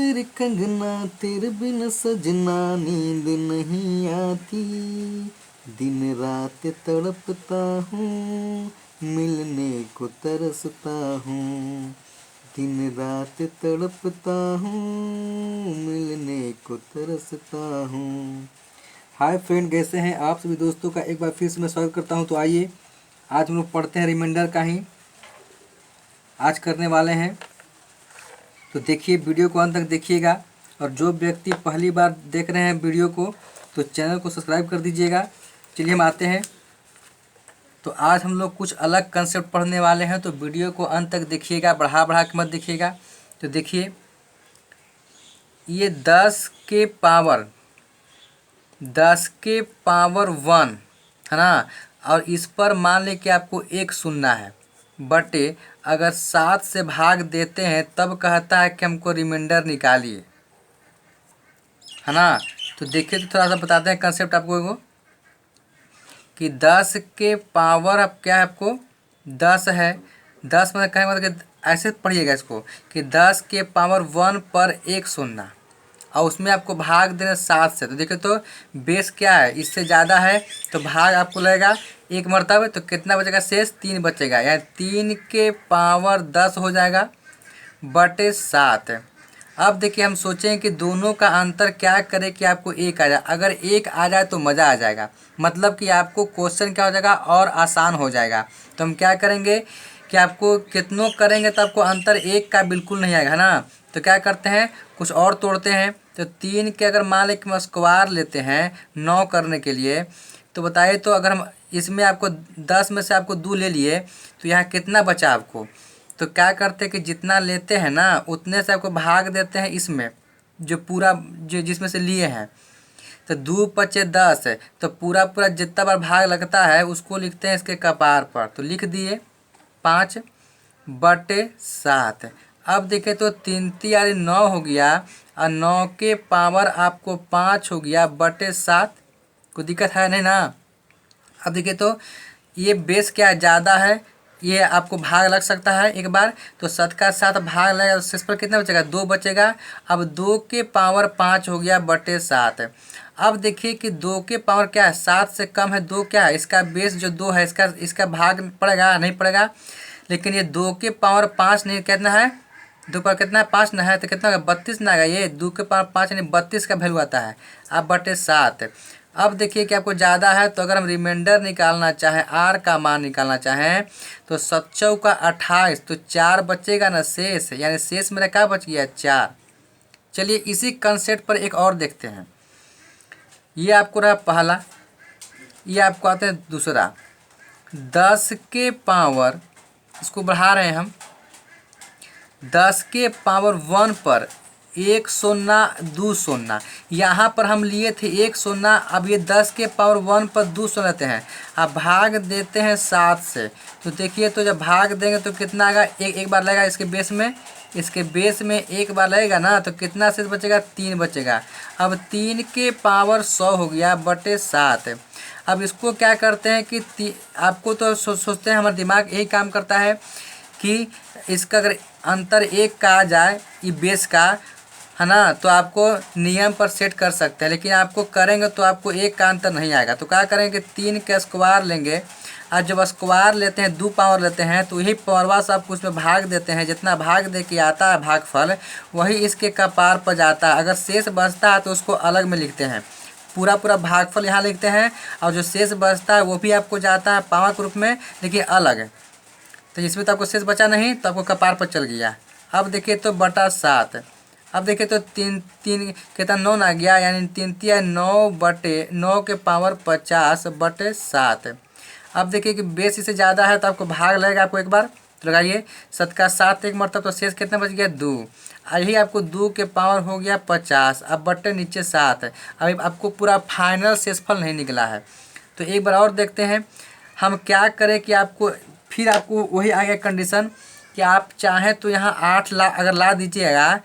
तेरे कंगना तेरे बिन सजना नींद नहीं आती, दिन रात तड़पता हूँ मिलने को तरसता हूँ, दिन रात तड़पता हूँ मिलने को तरसता हूँ। हाय फ्रेंड, कैसे हैं आप सभी दोस्तों का एक बार फिर से मैं स्वागत करता हूं। तो आइए आज हम लोग पढ़ते हैं, रिमाइंडर का ही आज करने वाले हैं। तो देखिए, वीडियो को अंत तक देखिएगा, और जो व्यक्ति पहली बार देख रहे हैं वीडियो को तो चैनल को सब्सक्राइब कर दीजिएगा। चलिए हम आते हैं। तो आज हम लोग कुछ अलग कंसेप्ट पढ़ने वाले हैं, तो वीडियो को अंत तक देखिएगा, बढ़ा बढ़ा के मत देखिएगा। तो देखिए, ये 10 के पावर 1 है ना, और इस पर मान लें कि आपको 1 सुनना है, बटे अगर 7 से भाग देते हैं तब कहता है कि हमको रिमाइंडर निकालिए, है ना। तो देखिए, तो थोड़ा सा बताते हैं कंसेप्ट आपको एगो कि 10 के पावर अब क्या है, आपको 10 है। 10 में कहें मतलब कि ऐसे पढ़िएगा इसको कि 10 के पावर 1 पर 1 सुनना, और उसमें आपको भाग देना 7 से। तो देखिए, तो बेस क्या है, इससे ज़्यादा है तो भाग आपको लगेगा 1 मरतब, तो कितना बचेगा, शेष 3 बचेगा, यानी 3 के पावर 10 हो जाएगा बटे 7। अब देखिए, हम सोचें कि दोनों का अंतर क्या करें कि आपको 1 आ जाए। अगर 1 आ जाए तो मज़ा आ जाएगा, मतलब कि आपको क्वेश्चन क्या हो जाएगा, और आसान हो जाएगा। तो हम क्या करेंगे कि आपको कितनों करेंगे तो आपको अंतर 1 का बिल्कुल नहीं आएगा, है ना। तो क्या करते हैं, कुछ और तोड़ते हैं। तो 3 के अगर मान लें कि हम स्क्वायर लेते हैं 9 करने के लिए, तो बताइए, तो अगर हम इसमें आपको 10 में से आपको 2 ले लिए तो यहाँ कितना बचा आपको। तो क्या करते हैं कि जितना लेते हैं ना उतने से आपको भाग देते हैं इसमें, जो पूरा जो जिसमें से लिए हैं। तो 2 पचे 10 है, तो पूरा पूरा जितना बार भाग लगता है उसको लिखते हैं इसके कपार पर। तो लिख दिए 5 बटे 7। अब देखें तो 3 यानी 9 हो गया, और 9 के पावर आपको 5 हो गया बटे 7। कोई दिक्कत है नहीं ना। अब देखिए, तो ये बेस क्या ज़्यादा है, ये आपको भाग लग सकता है एक बार। तो 7 का 7 भाग लगेगा तो शेष पर कितना बचेगा, 2 बचेगा। अब 2 के पावर 5 हो गया बटे 7। अब देखिए कि 2 के पावर क्या है, 7 से कम है, 2 क्या है, इसका बेस जो 2 है इसका भाग पड़ेगा, नहीं पड़ेगा। लेकिन ये 2 के पावर 5 नहीं, कितना है, 2 पर कितना है, 5 ना है, तो कितना होगा, 32 ना आएगा। ये 2 के पावर 5 यानी 32 का वैल्यू आता है, अब बटे 7। अब देखिए कि आपको ज़्यादा है, तो अगर हम रिमाइंडर निकालना चाहें, आर का मान निकालना चाहें, तो 7 चौका 28, तो 4 बचेगा ना शेष, यानी शेष मेरा क्या बच गया, 4। चलिए इसी कंसेप्ट पर एक और देखते हैं। ये आपको रहा पहला, ये आपको आते हैं दूसरा। 10 के पावर, इसको बढ़ा रहे हैं हम, 10 के पावर 1 पर 1 शून्य 2 शून्य, यहाँ पर हम लिए थे 1 शून्य। अब ये 10 के पावर 1 पर 2 शून्य लेते हैं, अब भाग देते हैं 7 से। तो देखिए, तो जब भाग देंगे तो कितना आएगा, एक बार लगेगा इसके बेस में एक बार लगेगा ना, तो कितना शेष बचेगा, 3 बचेगा। अब 3 के पावर 100 हो गया बटे 7। अब इसको क्या करते हैं कि आपको तो सोचते हैं, हमारा दिमाग यही काम करता है कि इसका अगर अंतर 1 का आ जाए, ये बेस का, है ना, तो आपको नियम पर सेट कर सकते हैं। लेकिन आपको करेंगे तो आपको 1 का अंतर नहीं आएगा। तो क्या करेंगे, 3 के स्क्वायर लेंगे, और जब स्क्वायर लेते हैं 2 पावर लेते हैं, तो यही पावरवा से आपको उसमें भाग देते हैं। जितना भाग दे के आता है भागफल, वही इसके कपार पर जाता है। अगर शेष बचता है तो उसको अलग में लिखते हैं, पूरा पूरा भागफल यहाँ लिखते हैं, और जो शेष बचता है वो भी आपको जाता है पावर के रूप में, लेकिन अलग। तो इसमें तो आपको शेष बचा नहीं, तो आपको कपार पर चल गया। अब देखिए, तो बटा 7। अब देखिए, तो 3 कितना 9 ना गया, यानी 3 या 9 बटे 9 के पावर 50 बटे 7। अब देखिए कि बेस इससे ज़्यादा है तो आपको भाग लगेगा, आपको एक बार तो लगाइए। 7 का 7 1 मरतब, तो शेष कितना बच गया, 2। यही आपको 2 के पावर हो गया 50, अब बटे नीचे 7। अभी आपको पूरा फाइनल शेषफल नहीं निकला है। तो एक बार और देखते हैं हम क्या करें कि आपको फिर आपको वही आ गया कंडीशन कि आप चाहें तो यहाँ 8 ला अगर ला दीजिएगा,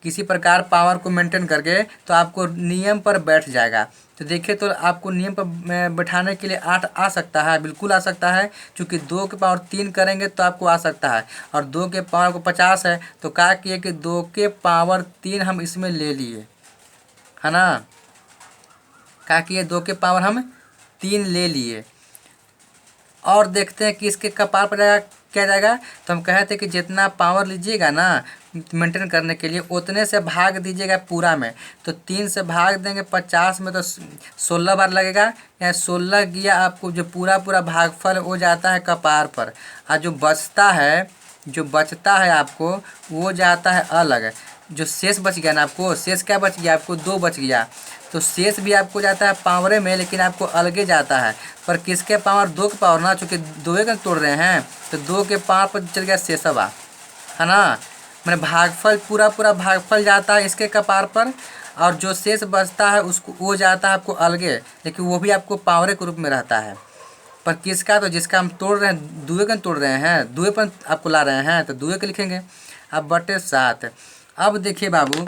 किसी प्रकार पावर को मेंटेन करके तो आपको नियम पर बैठ जाएगा। तो देखिए तो आपको नियम पर बैठाने के लिए 8 आ सकता है, बिल्कुल आ सकता है, क्योंकि 2 के पावर 3 करेंगे तो आपको आ सकता है। और 2 के पावर को 50 है, तो क्या किए कि 2 के पावर 3 हम इसमें ले लिए, है ना। क्या किए, 2 के पावर हम 3 ले लिए। और देखते हैं कि इसके कपार पर जाएगा क्या जाएगा। तो हम कहे थे कि जितना पावर लीजिएगा ना मेंटेन करने के लिए उतने से भाग दीजिएगा पूरा में। तो 3 से भाग देंगे 50 में तो 16 बार लगेगा। यहाँ 16 गया आपको जो पूरा पूरा भागफल हो जाता है कपार पर। और जो बचता है आपको वो जाता है अलग। जो शेष बच गया ना आपको, शेष क्या बच गया आपको, 2 बच गया। तो शेष भी आपको जाता है पावरे में, लेकिन आपको अलगे जाता है। पर किसके पावर, 2 के पावर ना, चूँकि 2 का तोड़ रहे हैं तो 2 के पावर पर चल गया शेषवा, है ना। मैंने भागफल पूरा पूरा भागफल जाता है इसके कपार पर, और जो शेष बचता है उसको वो जाता है आपको अलगे, लेकिन वो भी आपको पावरे के रूप में रहता है। पर किसका, तो जिसका हम तोड़ रहे हैं, दुए का तोड़ रहे हैं, दुए पर आपको ला रहे हैं तो दुए के लिखेंगे। अब बटे 7। अब देखिए बाबू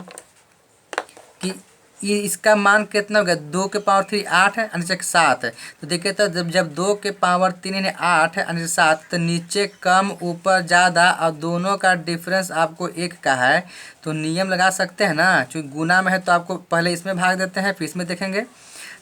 कि ये इसका मान कितना हो गया, 2 के पावर 3 8 है, नीचे 7 है। तो देखिए तो जब 2 के पावर 3 यानी 8 है, नीचे 7, तो नीचे कम ऊपर ज़्यादा और दोनों का डिफरेंस आपको 1 का है। तो नियम लगा सकते हैं ना, चूँकि गुना में है तो आपको पहले इसमें भाग देते हैं फिर इसमें देखेंगे।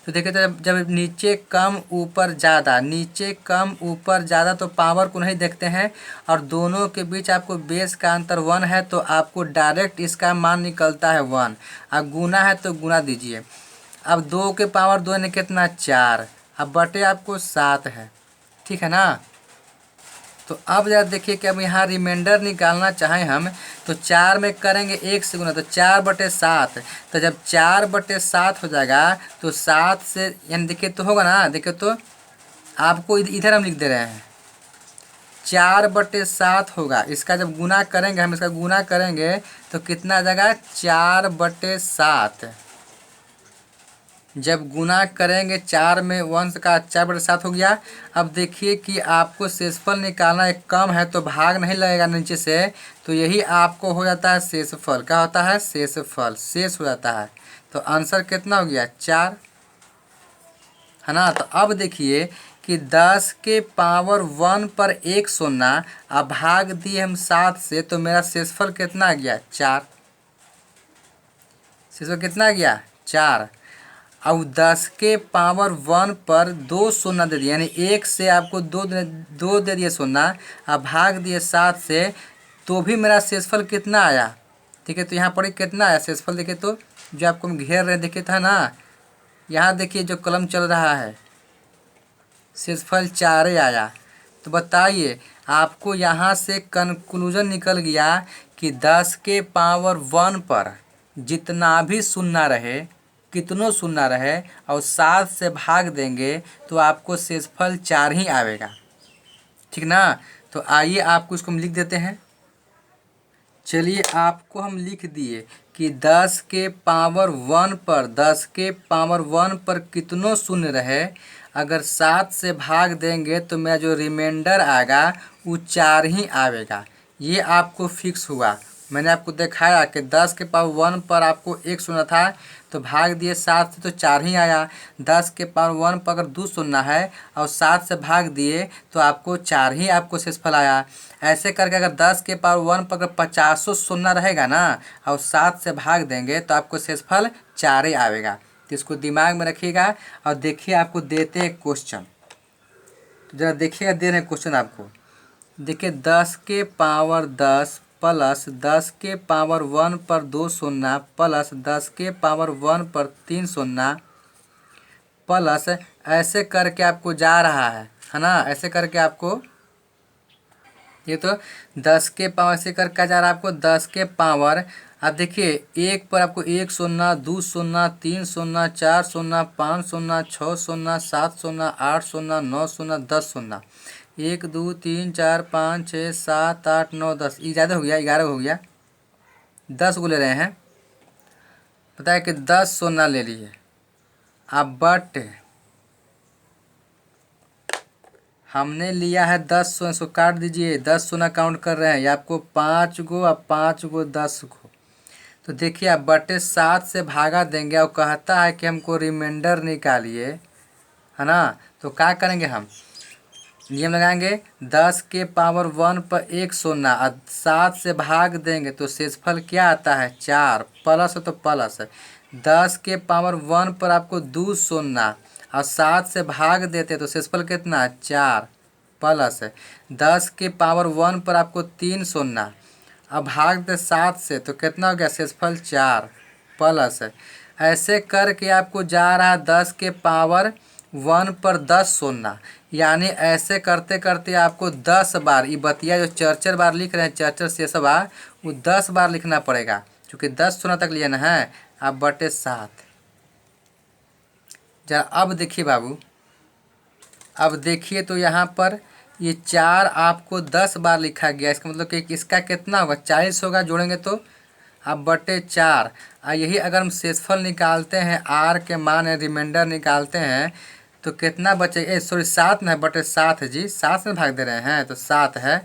तो देखिए तो जब नीचे कम ऊपर ज़्यादा, नीचे कम ऊपर ज़्यादा, तो पावर को नहीं देखते हैं और दोनों के बीच आपको बेस का अंतर 1 है, तो आपको डायरेक्ट इसका मान निकलता है 1। अब गुना है तो गुना दीजिए। अब 2 के पावर 2 ने कितना, 4। अब बटे आपको 7 है, ठीक है ना। तो अब जरा देखिए कि अब यहाँ रिमाइंडर निकालना चाहें हम तो 4 में करेंगे 1 से गुना, तो 4/7। तो जब 4/7 हो जाएगा तो 7 से यानी देखिए तो होगा ना, देखिए तो आपको इधर हम लिख दे रहे हैं 4/7 होगा। इसका जब गुना करेंगे, हम इसका गुना करेंगे तो कितना आ जाएगा, 4/7। जब गुना करेंगे 4 में 1 का 4/7 हो गया। अब देखिए कि आपको शेषफल निकालना है, कम है तो भाग नहीं लगेगा नीचे से, तो यही आपको हो जाता है शेषफल। क्या होता है, शेषफल, शेष हो जाता है। तो आंसर कितना हो गया, 4, है ना। तो अब देखिए कि 10 के पावर 1 पर 1 शून्य, अब भाग दिए हम 7 से, तो मेरा शेषफल कितना आ गया, 4। शेषफल कितना आ गया, 4। अब 10 के पावर 1 पर 2 शून्य दे दिया, यानी 1 से आपको 2 दे दिए शून्य, अब भाग दिए 7 से, तो भी मेरा शेषफल कितना आया, ठीक है। तो यहाँ पर कितना आया शेषफल, देखिए तो जो आपको हम घेर रहे हैं देखिए था ना, यहाँ देखिए जो कलम चल रहा है, शेषफल 4 आया। तो बताइए आपको यहाँ से कंक्लूजन निकल गया कि 10 के पावर 1 पर जितना भी शून्य रहे, कितनों शून्य रहे, और 7 से भाग देंगे तो आपको शेषफल 4 ही आएगा, ठीक ना। तो आइए आपको इसको हम लिख देते हैं। चलिए आपको हम लिख दिए कि 10 के पावर 1 पर, 10 के पावर 1 पर कितनों शून्य रहे, अगर 7 से भाग देंगे तो मेरा जो रिमाइंडर आएगा वो 4 ही आएगा। ये आपको फिक्स हुआ। मैंने आपको दिखाया कि 10 के पावर 1 पर आपको 1 शून्य था, तो भाग दिए 7 से तो 4 ही आया। 10 के पावर 1 पर अगर 2 शून्य है और 7 से भाग दिए तो आपको 4 ही आपको शेषफल आया। ऐसे करके अगर 10 के पावर 1 पर अगर 50 शून्य रहेगा ना और 7 से भाग देंगे तो आपको शेषफल 4 ही आएगा। तो इसको दिमाग में रखिएगा। और देखिए आपको देते हैं क्वेश्चन, तो ज़रा देखिएगा, दे रहे हैं क्वेश्चन आपको। देखिए 10 के पावर 10 प्लस 10 के पावर 1 पर 2 शून्य प्लस 10 के पावर 1 पर 3 शून्य प्लस, ऐसे करके आपको जा रहा है ना। ऐसे करके आपको ये तो 10 के पावर से करके जा रहा है आपको 10 के पावर। अब देखिए 1 पर आपको 1 शून्य, 2 शून्य, 3 शून्य, 4 शून्य, 5 शून्य, 6 शून्य, 7 शून्य, 8 शून्य, 9 शून्य, 10 शून्य, 1 2 3 4 5 6 7 8 9 10, ये ज़्यादा हो गया, 11 हो गया, 10 को ले रहे हैं। पता है कि 10 शून्य ले लिए। अब बट हमने लिया है 10 शून्य, इसको काट दीजिए, 10 शून्य काउंट कर रहे हैं, ये आपको 5 गो, अब 5 गो 10 गो, तो देखिए आप बटे 7 से भागा देंगे और कहता है कि हमको रिमाइंडर निकालिए, है ना। तो क्या करेंगे, हम नियम लगाएंगे 10 के पावर 1 पर एक शून्य और 7 से भाग देंगे तो शेषफल क्या आता है 4, प्लस है तो प्लस है। 10 के पावर 1 पर आपको 2 शून्य और 7 से भाग देते तो शेषफल कितना 4 प्लस है। 10 के पावर 1 पर आपको 3 शून्य, अब भाग दे 7 से तो कितना हो गया शेषफल 4 प्लस है। ऐसे करके आपको जा रहा है 10 के पावर 1 पर 10 शून्य, यानी ऐसे करते करते आपको 10 बार ये बतिया जो चर बार लिख रहे हैं चर शेष बार वो 10 बार लिखना पड़ेगा, क्योंकि 10 शून्य तक लेना है। आप बटे 7 जरा अब देखिए बाबू, अब देखिए तो यहाँ पर ये 4 आपको 10 बार लिखा गया, इसका मतलब कि इसका कितना होगा 40 होगा, जोड़ेंगे तो अब बटे 4। यही अगर हम शेषफल निकालते हैं आर के मान है रिमाइंडर निकालते हैं तो कितना बचे, सॉरी 7 में बटे 7 है जी, 7 में भाग दे रहे हैं तो 7 है,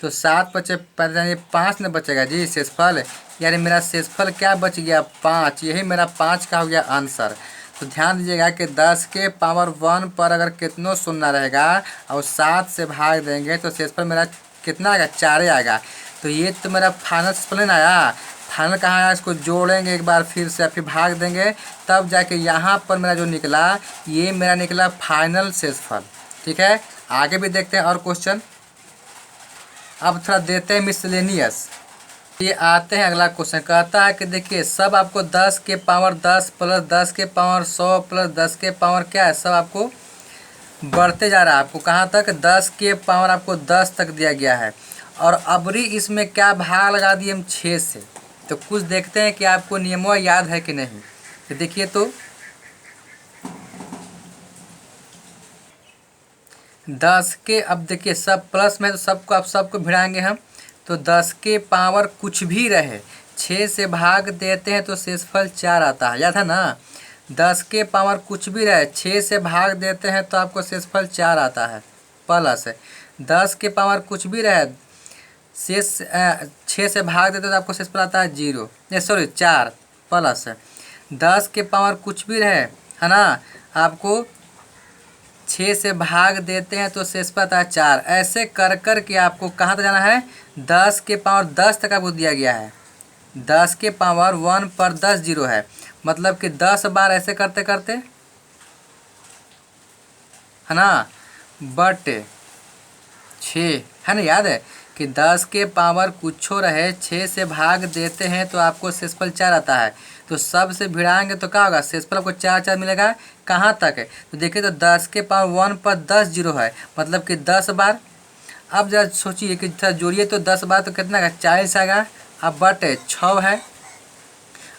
तो 7 बचे 5 में बचेगा जी शेषफल, यानी मेरा शेषफल क्या बच गया 5, यही मेरा 5 का हो गया आंसर। तो ध्यान दीजिएगा कि 10 के पावर 1 पर अगर कितनों शून्य रहेगा और 7 से भाग देंगे तो शेषफल मेरा कितना आएगा 4 आएगा। तो ये तो मेरा फाइनल शेषफल आया। फाइनल कहाँ आया, इसको जोड़ेंगे एक बार फिर से, फिर भाग देंगे तब जाके यहाँ पर मेरा जो निकला ये मेरा निकला फाइनल शेषफल। ठीक है, आगे भी देखते हैं और क्वेश्चन। अब थोड़ा देते हैं मिसलेनियस। ये आते हैं अगला क्वेश्चन, कहता है कि देखिए सब आपको 10 के पावर 10 प्लस 10 के पावर 100 प्लस 10 के पावर क्या है, सब आपको बढ़ते जा रहा है। आपको कहाँ तक 10 के पावर आपको 10 तक दिया गया है, और अबरी इसमें क्या भाग लगा दिए हम 6 से। तो कुछ देखते हैं कि आपको नियमों याद है कि नहीं। तो देखिए तो 10 के, अब देखिए सब प्लस में तो सबको आप सबको भिड़ाएंगे हम, तो 10 के पावर कुछ भी रहे 6 से भाग देते हैं तो शेषफल 4 आता है, याद है ना। 10 के पावर कुछ भी रहे 6 से भाग देते हैं तो आपको शेषफल 4 आता है प्लस है। 10 के पावर कुछ भी रहे शेष 6 से भाग देते तो आपको शेषफल आता है 0, सॉरी 4 प्लस है। 10 के पावर कुछ भी रहे, है ना, आपको 6 से भाग देते हैं तो शेषफल आता है 4। ऐसे कर कर के आपको कहाँ तक जाना है 10 के पावर 10 तक आपको दिया गया है। 10 के पावर 1 पर 10 जीरो है, मतलब कि 10 बार ऐसे करते करते, है ना, बटे 6, है ना, याद है कि 10 के पावर कुछ रहे 6 से भाग देते हैं तो आपको शेषफल 4 आता है। तो सब से भिड़ाएंगे तो क्या होगा शेषफल आपको 4 मिलेगा, कहाँ तक है। तो देखिए तो 10 के पावर 1 पर 10 जीरो है, मतलब कि 10 बार। अब जरा सोचिए कि जोड़िए तो 10 बार तो कितना का 40 आएगा। अब बटे 6 है,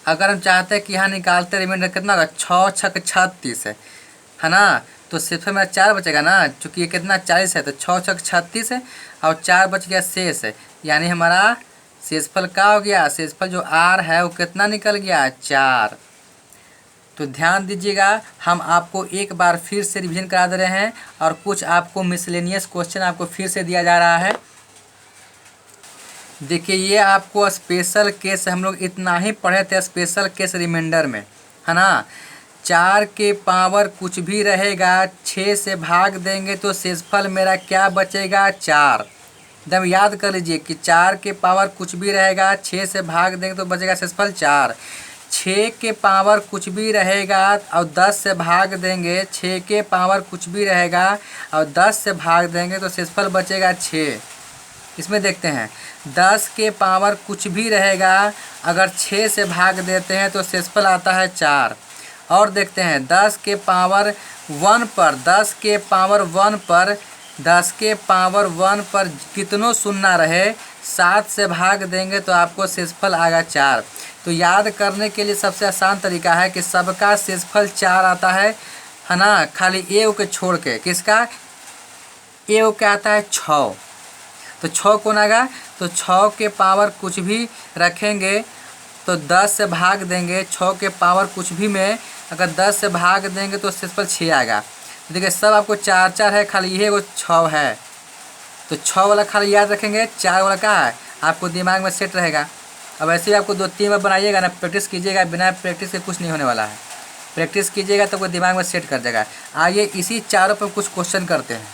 अगर हम चाहते हैं कि यहाँ निकालते रिमाइंडर कितना होगा 6 छक 36 है ना, तो शेषफल मेरा 4 बचेगा ना, चूँकि ये कितना 40 है तो 6 छक 36 है और 4 बच गया शेष है, यानी हमारा शेषफल क्या हो गया, शेषफल जो आर है वो कितना निकल गया 4। तो ध्यान दीजिएगा, हम आपको एक बार फिर से रिवीजन करा दे रहे हैं और कुछ आपको मिसलेनियस क्वेश्चन आपको फिर से दिया जा रहा है। देखिए ये आपको स्पेशल केस हम लोग इतना ही पढ़े थे स्पेशल केस रिमाइंडर में, है ना। 4 के पावर कुछ भी रहेगा 6 से भाग देंगे तो शेषफल मेरा क्या बचेगा 4। एकदम याद कर लीजिए कि 4 के पावर कुछ भी रहेगा 6 से भाग देंगे तो बचेगा शेषफल 4। 6 के पावर कुछ भी रहेगा और 10 से भाग देंगे, 6 के पावर कुछ भी रहेगा और 10 से भाग देंगे तो शेषफल बचेगा 6। इसमें देखते हैं 10 के पावर कुछ भी रहेगा अगर 6 से भाग देते हैं तो शेषफल आता है 4। और देखते हैं 10 के पावर 1 पर 10 के पावर 1 पर 10 के पावर 1 पर कितनों शून्य रहे 7 से भाग देंगे तो आपको शेषफल आएगा 4। तो याद करने के लिए सबसे आसान तरीका है कि सबका शेषफल 4 आता है ना, खाली ए के छोड़ के। किसका ए क्या आता है 6, तो 6 कौन आएगा, तो 6 के पावर कुछ भी रखेंगे तो 10 से भाग देंगे, 6 के पावर कुछ भी में अगर 10 से भाग देंगे तो शेषफल 6 आएगा। देखिए सब आपको 4 है, खाली ये वो 6 है, तो 6 वाला खाली याद रखेंगे, 4 वाला क्या है आपको दिमाग में सेट रहेगा। अब ऐसे ही आपको 2-3 बार बनाइएगा ना, प्रैक्टिस कीजिएगा, बिना प्रैक्टिस के कुछ नहीं होने वाला है। प्रैक्टिस कीजिएगा तो वो दिमाग में सेट कर जाएगा। आइए इसी चारों पर कुछ क्वेश्चन करते हैं।